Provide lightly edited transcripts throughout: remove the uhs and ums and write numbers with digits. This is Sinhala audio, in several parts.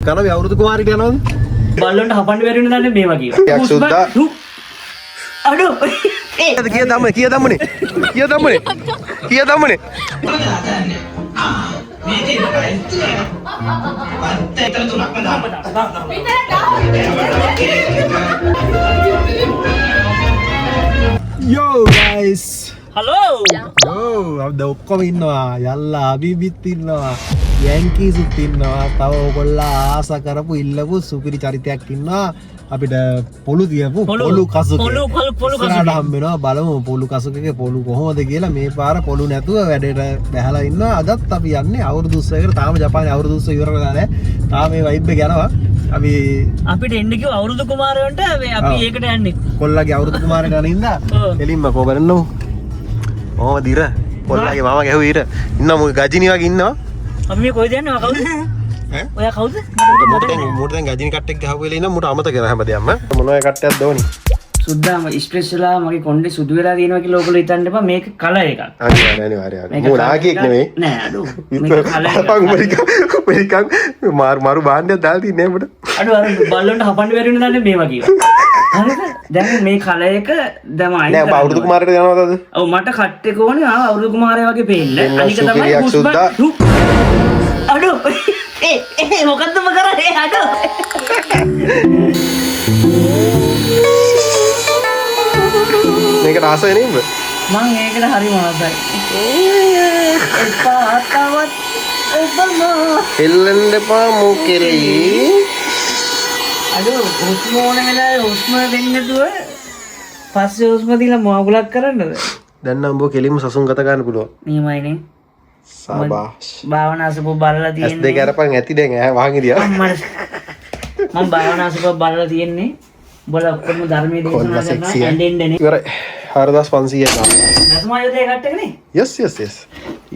කනවේ අවුරුදු කුමාරට යනවද? බල්ලන්ට හපන්න බැරි වෙන දන්නේ මේ වගේ. අඩෝ. කිය දම්මනේ. Yo guys. හලෝ. අපද ඔක්කොම ඉන්නවා. යල්ලා අබිබිත් ඉන්නවා. යැන්කීස්ුත් ඉන්නවා. තව ඔයගොල්ලෝ ආස කරපු ඉල්ලපු සුපිරි චරිතයක් ඉන්නවා. අපිට පොළු තියපු පොළු කසුක. පොළු කසුක හම්බ වෙනවා. බලමු පොළු කසුකගේ පොළු කොහොමද කියලා. මේ පාර පොළු නැතුව වැඩේට බැහැලා ඉන්නවා. අදත් අපි යන්නේ අවුරුදු උත්සවයකට. තාම ජපානයේ අවුරුදු උත්සව ඉවර වෙලා නැහැ. තාම මේ වයිබ් එක යනවා. අපිට එන්න කිව්ව අවුරුදු කුමාරයන්ට අපි ඒකට යන්නේ. කොල්ලගේ අවුරුදු කුමාරයට අනින්දා. එලින්ම කොබරන්නෝ. ඕම දිර. කොල්ලගේ මාමා ගැහුව ඉර. ඉන්නවා මොකද ගජිනි වගේ ඉන්නවා. අපි මේ කොහෙද යන්නේ? කවුද? ඔයා කවුද? මොකද දැන් ගජිනි කට්ටෙක් ගහුව වෙලා ඉන්න මුට අමතක කරා හැමදේම. මොනවා කට්ටයක් දෝනි. සුද්දාම ස්ට්‍රෙස් වෙලා මගේ කොණ්ඩේ සුදු වෙලා තියෙනවා කියලා ඔයගොල්ලෝ හිතන්න එපා. මේක කලර් එකක්. අනිවාර්යයෙන්. මෝ නාකියෙක් නෙමෙයි. නෑ අඩෝ. මේක කලර් එකක්. මාරු බාණ්ඩයක් දාලා තින්නේ අපිට. අඩෝ අර බල්ලන්ට හපන්න බැරි වෙන දන්නේ මේ වගේ. හරිද? දැන් මේ කලර් එක දැන් අයින් නෑ අවුරුදු කුමාරට යනවද? ඔව් මට කට් එක ඕනේ අවුරුදු කුමාරයා වගේ පේන්න. අනික තමයි අඩෝ. මොකද්ද කරන්නේ අඩෝ? මේක රාසය නෙමෙයිද? මං ඒකට හරි මාසයි. එපා තවත් ඔබම එල්ලෙන්න එපා මොකෙරේ. අඩෝ හුස්ම ඕන වෙලාවේ හුස්ම දෙන්න දුව පස්සේ හුස්ම දීලා මොගුලක් කරන්නද? දැන් නම් ඔබ කෙලින්ම සසුන් ගත ගන්න පුළුවන්. නියමයිනේ. සාබාෂ්. භාවනාසපෝ බලලා තියෙන්නේ. ඇස් දෙක අරපන් ඇති දැන් ඈ වහන් ඉදියා. මම භාවනාසපෝ බලලා තියෙන්නේ. උඹලා ඔක්කොම ධර්මයේ දේශනා කරනවා ඇඬෙන්නේ. ඉවරයි. 4500 නා. නැසමායෝදේ කට්ටකනේ? yes.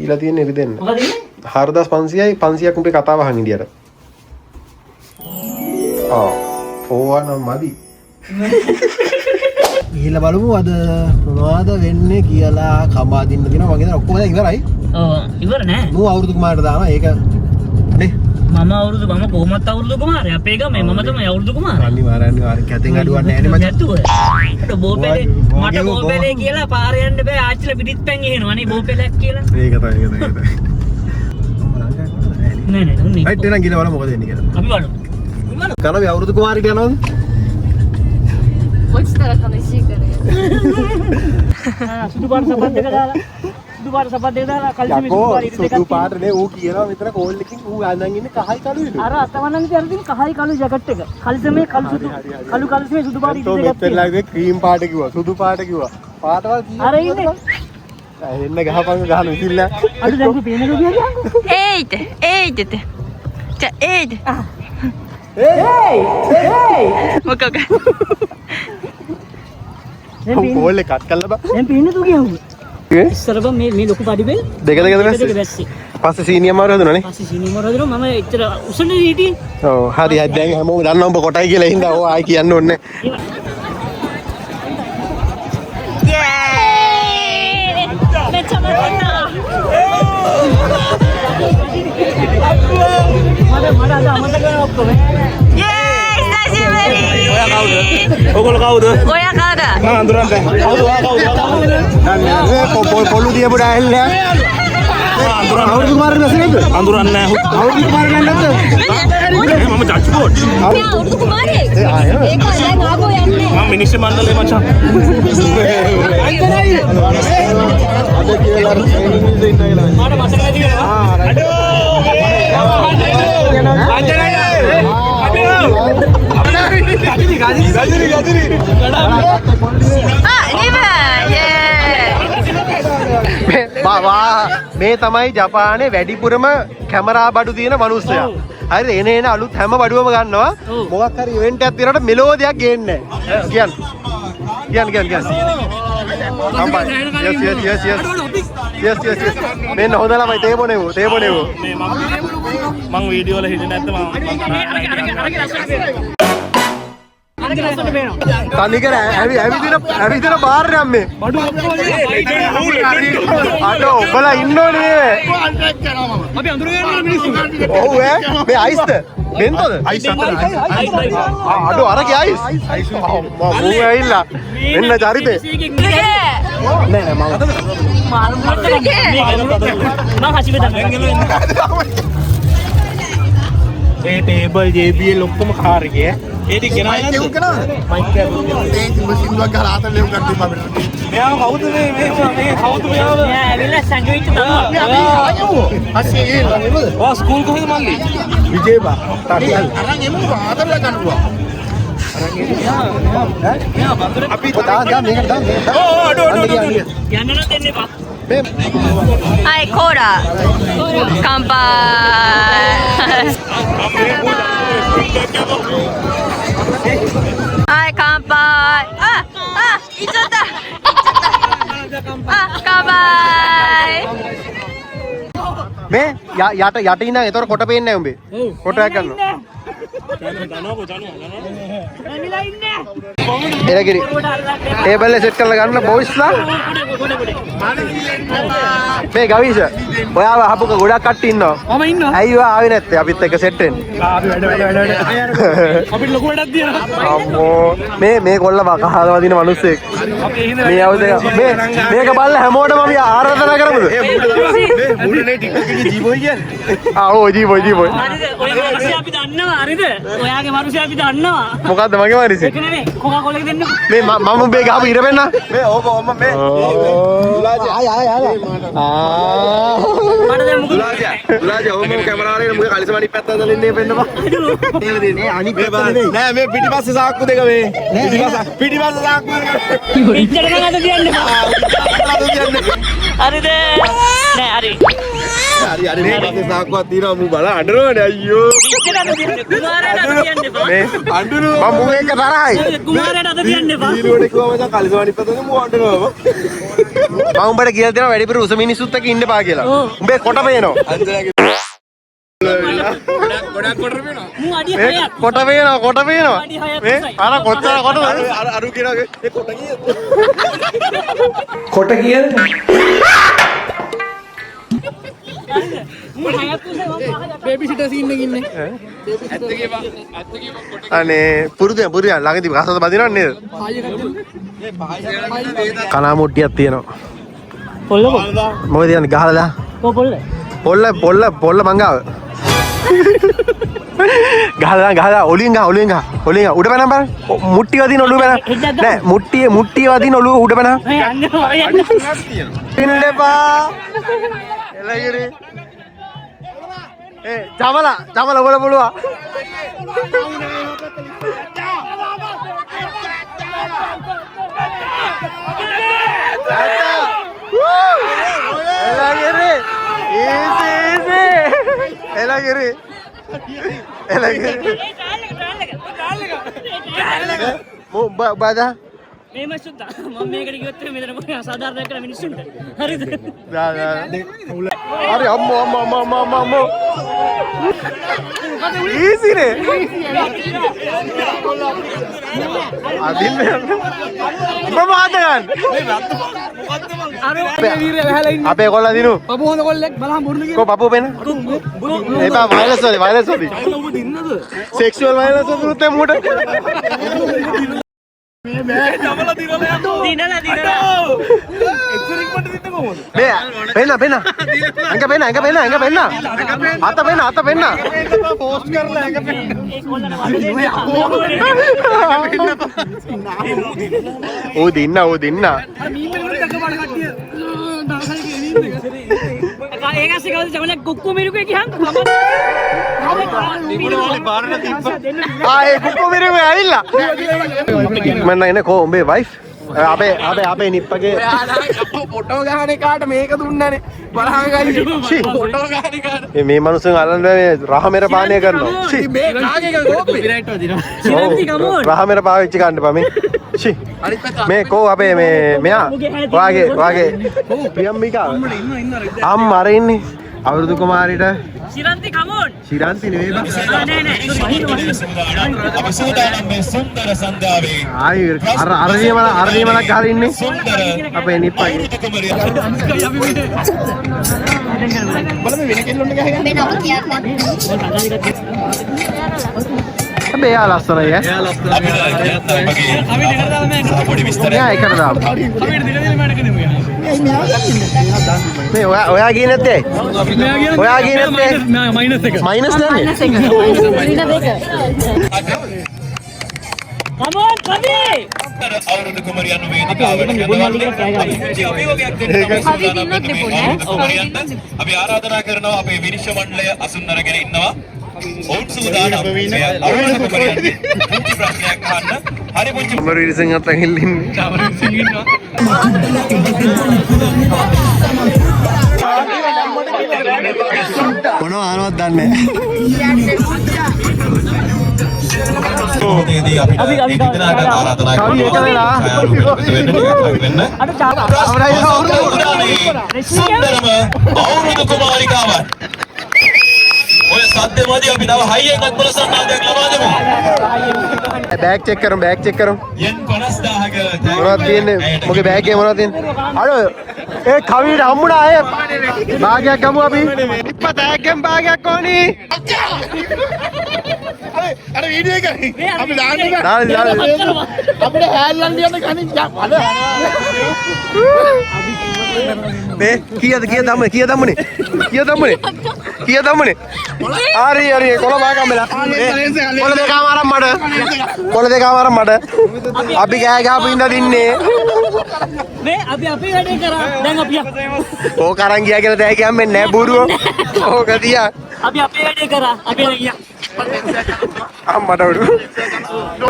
ඊලා තියෙන්නේ ඉරි දෙන්න. මොකද ඉන්නේ? 4500යි 500ක් උඹේ කතාව අහන් ඉදියට. ඕවා නම් මදි. ගිහලා බලමු අද මොනවද වෙන්නේ කියලා කමා දින්න දිනවා මගේ දා ඔක්කොම දැන් ඉවරයි. ඔව් ඉවර නෑ. මම අවුරුදු කුමාරට දානවා ඒක නේ. මම කොහොමත් අවුරුදු කුමාරයා. අපේ ගමේ මම තමයි අවුරුදු කුමාරයා. අනිවාර්යයෙන් කැතෙන් අඩුවක් නැහැ නේ මචං. නැතුව. අර බෝපෙලේ මට බෝපෙලේ කියලා පාර යන්න බෑ. ආච්චිලා පිටිත් පැන් එහෙනවා නේ බෝපෙලක් කියලා. ඒක තමයි. නෑ උන්නේ. හයිට් එනන් ගිහලා බලමු මොකද වෙන්නේ කියලා. අපි බලමු. කනවේ අවුරුදු කුමාරට යනවද? 落ちたら悲しいからや。සුදු පාට සපත් දෙක දාලා කල්සි මේ සුදු පාට ඉරි දෙකක් සුදු පාට නේ ඌ කියනවා මෙතන කෝල් එකකින් ඌ අඳන් ඉන්නේ කහයි කළුයිලු. අර අතවන්නන් තියන තියෙන කහයි කළු ජැකට් එක. කල්සමේ කළු සුදු කළු කල්සමේ සුදු පාට ඉරි දෙකක් තියෙනවා. මෙතනලාගේ ක්‍රීම් පාට කිව්වා සුදු පාට කිව්වා. පාටවල් කීයක්? අර ඉන්නේ. එන්න ගහපන් ගහන විසිල්ල. අද දැන් කි පේනද කියන්නේ? ඒයිද.じゃඒයිද. මොකක්ද? කෝල් එක කට් කළා බා. දැන් පේන්නේ තු කියන්නේ. ඉස්සර බා මේ ලොකු පඩිබෙල් දෙක වැස්සේ. පස්සේ සීනියම් මාරු හදුණානේ. පස්සේ සීනියම් මාරු හදුණා මම එච්චර උසනේ හිටියේ. ඔව් හරි දැන් හැමෝම දන්නවා උඹ කොටයි කියලා හින්දා ඕ ආයි කියන්න ඕනේ. ඔයගොල්ලෝ කවුද? ඔයා කවුද? මම අඳුරන්නේ. කවුද? පොළු දියපු ඩෑල්ල. අවුරුදු කුමාරට නැසෙන්නද? අඳුරන්නේ නැහැ. අවුරුදු කුමාරට නැද්ද? මම ජජ් බෝඩ්. අවුරුදු කුමාරයෙක්. ඒක දැන් ආපහු යන්නේ. මම මිනිස්සු මණ්ඩලේ මචං. අද කියලා ට්‍රේනින් එකේ ඉන්න කියලා. මාට මතක නැති වෙනවා. අඩෝ. මේ තමයි ජපානයේ වැඩිපුරම කැමරා බඩු තියෙන මිනිස්සයා. හරිද? එන අලුත් හැම බඩුවම ගන්නවා. මොකක් හරි ඉවෙන්ට් එකක් තියනකොට මෙලෝදියක් ගේන්නේ නැහැ. කියන්න. Yes. මෙන්න හොඳ ළමයි තේබොනේවෝ. මං වීඩියෝ වල හිටියේ නැත්නම් තනිකර ඇවිදින බාරනේ අම්මේ. අද ඔබලා ඉන්නෝනේ. අපි අඳුර ගන්නවා මිනිස්සු. ඔව් ඈ මේ අයිස්ද? බෙන්තොද? අයිස් අතන. අඩෝ අරගේ අයිස්. මම ඇවිල්ලා. එන්න චරිතේ. නෑ මම ඒ ටේබල් JBL ඔක්කොම කාර් එකේ. ඒ ටික ගෙනා යන්න. මයික් එක සින්දුවක් ගහලා ආතල් ලෙව් ගන්න තිබ්බා අපිට. මෙයාව කවුද මේ කවුද මෙයාව? මෙයා ඇවිල්ලා සැන්ඩ්විච් තමයි. ආයෝ. අස්සේ ඒ නේද? ඔය ස්කූල් කොහෙද මල්ලි? විජේබා. තාටියල්. අරන් එමු ආතල් ගන්න පුළුවන්. අපි දාන්න මේකට දාන්න. ඕ අඩෝ යන්න නම් දෙන්න එපා. Hai, Cora. Kanpai. Hai, kanpai. Ichatta. Kanpai. මේ යට ඉඳන් ඒතර කොට පේන්නේ නැහැ උඹේ. කොටයක් ගන්නවා. එලගිරි ටේබල් එක සෙට් කරලා ගන්න බොයිස්ලා. මේ ගවීෂ ඔයාව අහපුක ගොඩක් කට්ටිය ඉන්නවා. මම ඉන්නවා. ඇයි ඔයා ආවේ නැත්තේ අපිත් එක්ක සෙට් වෙන්න? අපි වැඩ. අපිට ලොකු වැඩක් තියෙනවා. අම්මෝ මේ කොල්ල කහලා වදින මිනිස්සෙක්. මේ අවුද මේක බලලා හැමෝටම අපි ආරාධනා කරමුද? මුඩනේ ටිකට් එකේ ජීබෝයි කියන්නේ. ඔව් ජීබෝයි. හරිද? ඔය මිනිස්සු අපි දන්නවා. හරිද? ඔයාගේ මිනිස්සු අපි දන්නවා. මොකද්ද මගේ මිනිස්සු? ඒක නෙමෙයි. කොකාකෝලා එක දෙන්න. මේ මම මේ ගහපු ඉර වෙන්න. මේ ඕක මේ. ආය. මට දැන් මොකද? දුලාජා ඕම කැමරාවේ මුගේ කලිසම අනිත් පැත්ත ඇදලා ඉන්නේ පෙන්නපා. මේ අනිත් පැත්ත නෙමෙයි. නෑ මේ පිටිපස්සේ සාක්කු දෙක මේ. පිටිපස්සේ සාක්කු දෙක. පිටට නම් අද තියන්නේ. හරිද? නෑ හරි. හරි මේ පස්සේ සාක්කුවක් තියනවා මු බල අඬනවනේ අයියෝ. කුමාරයට අද තියන්න එපා. මේ අඬනවා. මම මුගේ එක තරහයි. කුමාරයට අද තියන්න එපා. ඊළඟට කිව්වම දැන් කලිසම අනිත් පැත්තේ මු අඬනවා. මම උඹට කියලා දෙනවා වැඩිපුර උස මිනිස්සුත් එක්ක ඉන්න එපා කියලා. උඹේ කොට පේනවා. අන්තරගේ ගොඩක් කොට පේනවා. මු අඩිය 6ක්. කොට පේනවා. මේ අර කොච්චර කොටද? අරු කියනගේ ඒ කොට කීයද? කොට කීයද? බේබි සිටර් සීන් එකේ ඉන්නේ. ඇත්ත කියපන් කොට. අනේ පුරුදු ළඟදී ගහසත බදිනව නේද? කනා මුට්ටියක් තියෙනවා. පොල්ල මොකද කියන්නේ ගහලා දා. පොල්ල මංගාව. ගහලා ඔලින් ගහ උඩ පැනන් බලන්න. මුට්ටි වදින ඔළුව පැන. නෑ මුට්ටිය වදින ඔළුව උඩ පැන. ඉන්න එපා. එලගිරි. ජමල ඔබට පුළුවන්. එලගිරි. බාදා මේ මස්සුද්දා මම මේකට කිව්වොත් මෙතන මොකද අසාධාරණයක් කරන මිනිස්සුන්ට හරිද? හරි අම්මෝ ඊසිනේ අදින්නේ මම ආතගන්න අපේ කොල්ලා දිනු පපු හොඳ කොල්ලෙක් බලහන් බොරුද කියන කො පපු පෙන එපා වයලස් වලදී සෙක්ෂුවල් වයලස් වලට මුට මේ ජමලා දිනලා එක්සරින් කොට දින්න කොහොමද මේ පෙන්න අංග පෙන්න අත පෙන්න පෝස්ට් කරලා අංග පෙන්න ඕ දින්න ඒක ඇස්සේ කවුද ජමලා කුක්කු මිරුකේ ගියන් ඒ කුක්කු මිරුකේ ඇවිල්ලා මන්න එන කො උඹේ වයිෆ් අපේ නිප්පගේ ෆොටෝ ගහන කාට මේක දුන්නනේ බලහන් ගන්නේ ෆොටෝ ගහන කාට මේ මිනිස්සුන් අල්ලන්නේ රහමෙර පානය කරනවා මේ කාගේ කොපිරයිට් වදිනවා සිරන්ති කමෝන් රහමෙර පාවිච්චි ගන්න එපා මේ මේ කෝ අපේ මේ මෙයා වාගේ ප්‍රියම්මිකා අම්මා අර ඉන්නේ අවුරුදු කුමාරිට ශිරන්ති කමෝන්. ශිරන්ති නෙවෙයි බං. නෑ අපි සූදානම් මේ සුන්දර සන්ධාවේ ආයි අරණියමලක් ගහලා ඉන්නේ. අපේ නිප්පයි. මේ යා ලස්සනයි ඈ. පොඩි විස්තරයක් යා එකට දාමු. මේ ඔයා ගියේ නැත්තේ? ඔයා ගියේ නැත්තේ? මයිනස් නැන්නේ? කමෝන් කවි. අවුරුදු කුමරියන් වේදිකාවට අපි ආරාධනා කරනවා අපේ විනිශ්චය මණ්ඩලය අසුන් අරගෙන ඉන්නවා. ඔවුන් සූදානම් අවුරුදු කුමරියන්ගේ පුංචි ප්‍රශ්නයක් අහන්න. හරි පුංචි කුමරිය සිංහ අතන් ඉල්ලින්නේ. මොනවා ආනවත් දන්නේ දී අපි දිනකට ආරාධනා කරනවා. සුන්දරම අවුරුදු කුමාරිකාවන්. ඔය සද්දෙමදී අපි තව හයියෙන් අත්බල සම්මානයක් ලබා දෙමු. බෑග් චෙක් කරමු. යෙන් 50000ක මොනවද තියෙන්නේ? මොකේ බෑග් එකේ මොනවද තියෙන්නේ? අර ඒ කවියට හම්බුණා අය. භාගයක් ගමු අපි. ඉප්ප තෑග්ගෙන් භාගයක් ඕනි. අර වීඩියෝ එක අපි දාන්න දාන්න. අපිට හැල්ලන් දියන්න කණින් බල. මේ කීයද දම්මනේ? හරි කොළ භාගම්මලා. කොළ දෙකමාරක් මඩ. අපි කෑ ගහපු ඉඳ දින්නේ. මේ අපි වැඩේ කරා. දැන් අපි ඕක අරන් ගියා කියලා තෑ කියම්මේ නෑ බූරුවෝ. ඕක තියා. අපි වැඩේ කරා. අපි ගියා. අම්මට උඩු.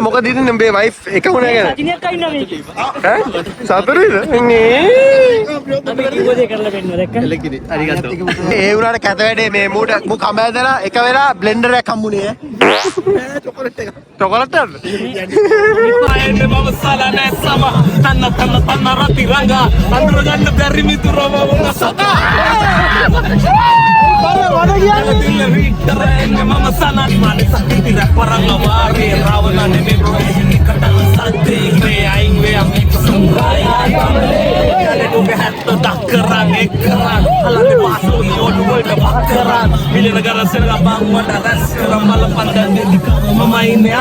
මොකද ඉතින් මේ වයිෆ් එක වුණා ගැන. සතියක් අයින්නා මේකේ. ඈ? සතුටුයිද? නේ. අපි කිව්වද කරලා වෙන්න දැක්ක. ඒ වුණාට කැත වැඩේ මේ මූ කඹෑදලා එක වෙලා බ්ලෙන්ඩර් එකක් හම්බුනේ ඈ. චොකලට් එකද? පායෙන්නේ මම සලනේ සම තන්න රති රංගා අඳුර ගන්න බැරි මිතුරව වුණ සතා දිල්ල විතරෙන්නේ මම සනත් මානේ සකිති රපරංග වාගේ රාවණනේ මේ ප්‍රොජෙක්ට් එකට සද්දේ මේ අයින් වේ අපි සම්රාය ආගමනේ ඔබ හැත්ත දක්කරන් එක්කරන් අලන්නේ පාසෝනි ඔඩු වලට බක්කරන් මිලන ගරසෙන බං වඩ රැස් කරන් මල පන්දන් දෙක මම ඉන්නේ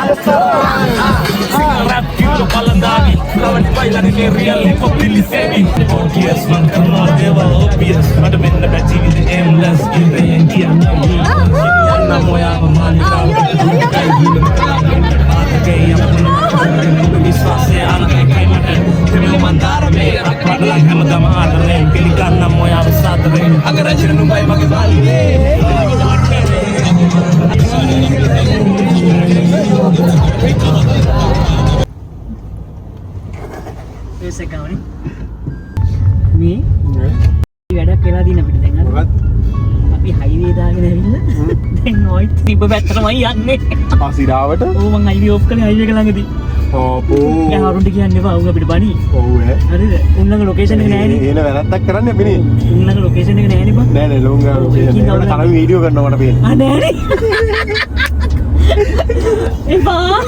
rap kill balandavi lawan bailani ne real hip hop really saving obvious man karna deva obvious but men na bachi with the aimless in the india na moya mani ka kai gil ke apna viswas se ana kai mate teme mandar me apna gam dam adre pilikan na moya sadre agar achinu bai mage bali ඒස ගානේ මේ වැඩක් වෙලා දින අපිට දැන් අපි හයිවේ දාගෙන ඇවිල්ලා දැන් ඔයිත් තිබ්බ පැත්තටමයි යන්නේ ආසිරාවට ඕ මං හයිවේ ඔෆ් කරේ හයිවේ එක ළඟදී ඕපෝ යා හරුන්ට කියන්න එපා උන් අපිට බණි ඔව් ඈ හරිද උන් ළඟ ලොකේෂන් එක නෑනේ එන වැරද්දක් කරන්නේ අපි නේ උන් ළඟ ලොකේෂන් එක නෑනේ බං නෑ ලෝංගා ලොකේෂන් එකට කලින් වීඩියෝ කරනවා මට පේන්නේ නෑනේ එපා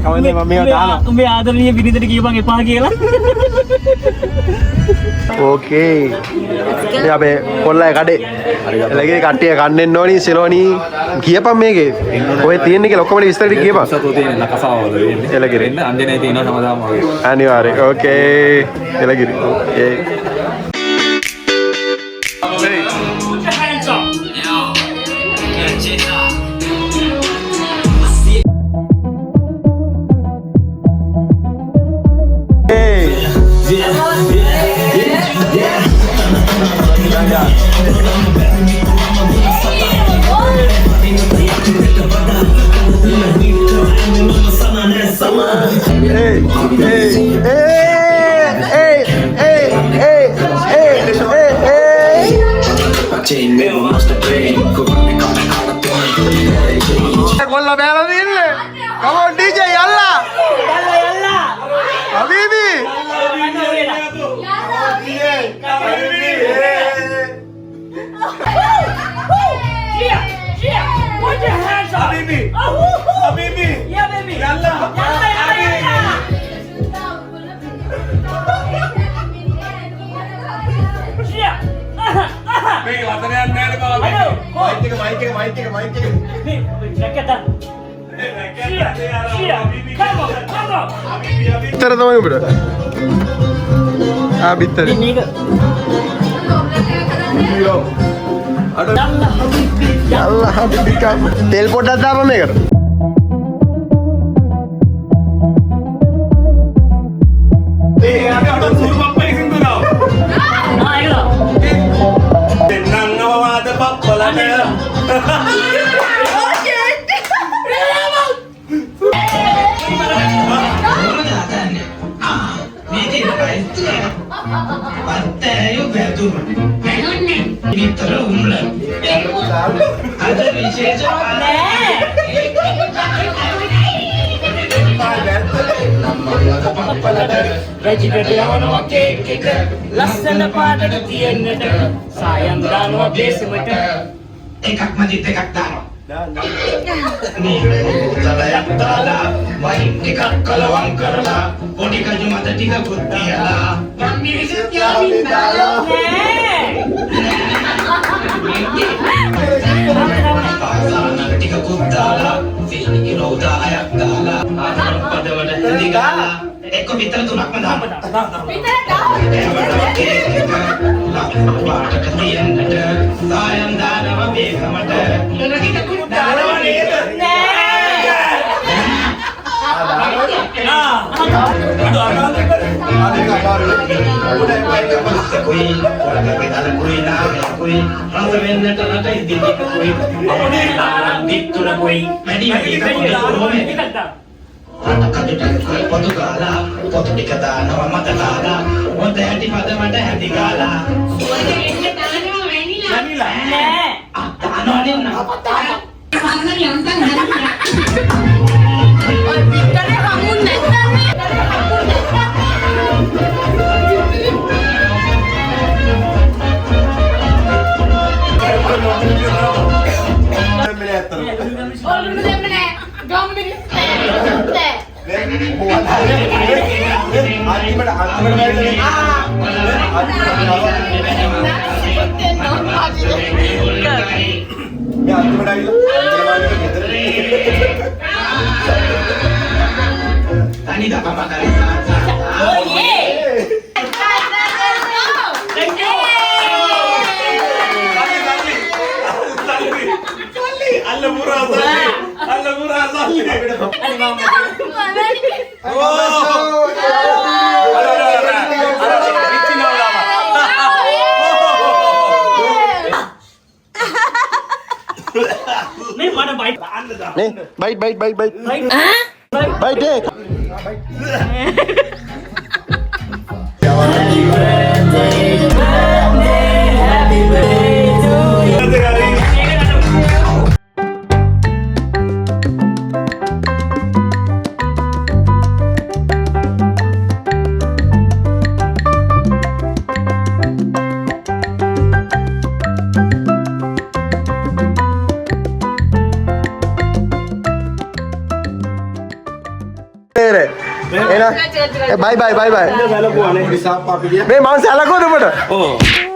කවන්නේ මම මේවා දානවා උඹේ ආදරණීය බිරිඳට කියපන් එපා කියලා ඕකේ මේ අපේ කොල්ලයි කඩේ එලගේ කට්ටිය කන්නෙන්න ඕනි සිලෝනි කියපන් මේකේ ඔය තියෙන එක ඔක්කොම විස්තර ටික කියපන් සතෝ තියෙන ලකසාවල වෙන්නේ එලගිරි එන්න අන්දේ තියෙන හැමදාම වගේ අනිවාර්යයෙන් ඕකේ එලගිරි ඕකේ කොල්ල බෑලා දින්නේ come on DJ යල්ලා හබීබි යල්ලා මේ වදනයක් නෑනේ බාලා. අයියෝ මයික් එක. මේ නැකත bitter තමයි උඹට. bitter. මේක යල්ලා හදිකම් තෙල් පොඩ්ඩක් දාපන් මේකට. ඒ අපි අඩ සුරුප්පේ සින්දුනා. දෙන්නන්නව වාද පප්පලට. පත්තෑයු බැදුම විතර උම්ල අද විශේෂ රජිකට යවනවා කේක් එක ලස්සන පාටට තියෙන්නට සායම් දානවා බේසමට එකක් මදිත් එකක් දානවා නීලයක් දාලා වයින් ටිකක් කලවම් කරලා පොඩි කජු මත ටික පුත්තියලා මං මිරිසත් යාමින් දාලා පාසානක ටික කුත්තාලා සීනි කිලෝ 10ක් දාලා ආතර පදවල හිඳි ගාලා එක්ක විතර තුනක්ම දාන්න පාටක තියන්නට සායම් දානව මේකමට රකිට කුත්තාලව නේද පොතු කාලා පොතු ටික දානවා මත කාලා හොඳ හැටි පදමට හැටි කාලා නෑ අතානවා නෙන්න ඔය පිටරේ හමුන් නැත්තම් ඔළුව දෙන්න නෑ ගම් මිනිස් නෑ තනි දපම කරේ අල්ල පුරා සල්ලි. මේ මට බයිට් නේ බයිට් බයිට් එක. බයි බයි මේ මං සැලකුවද ඔබට? ඔව්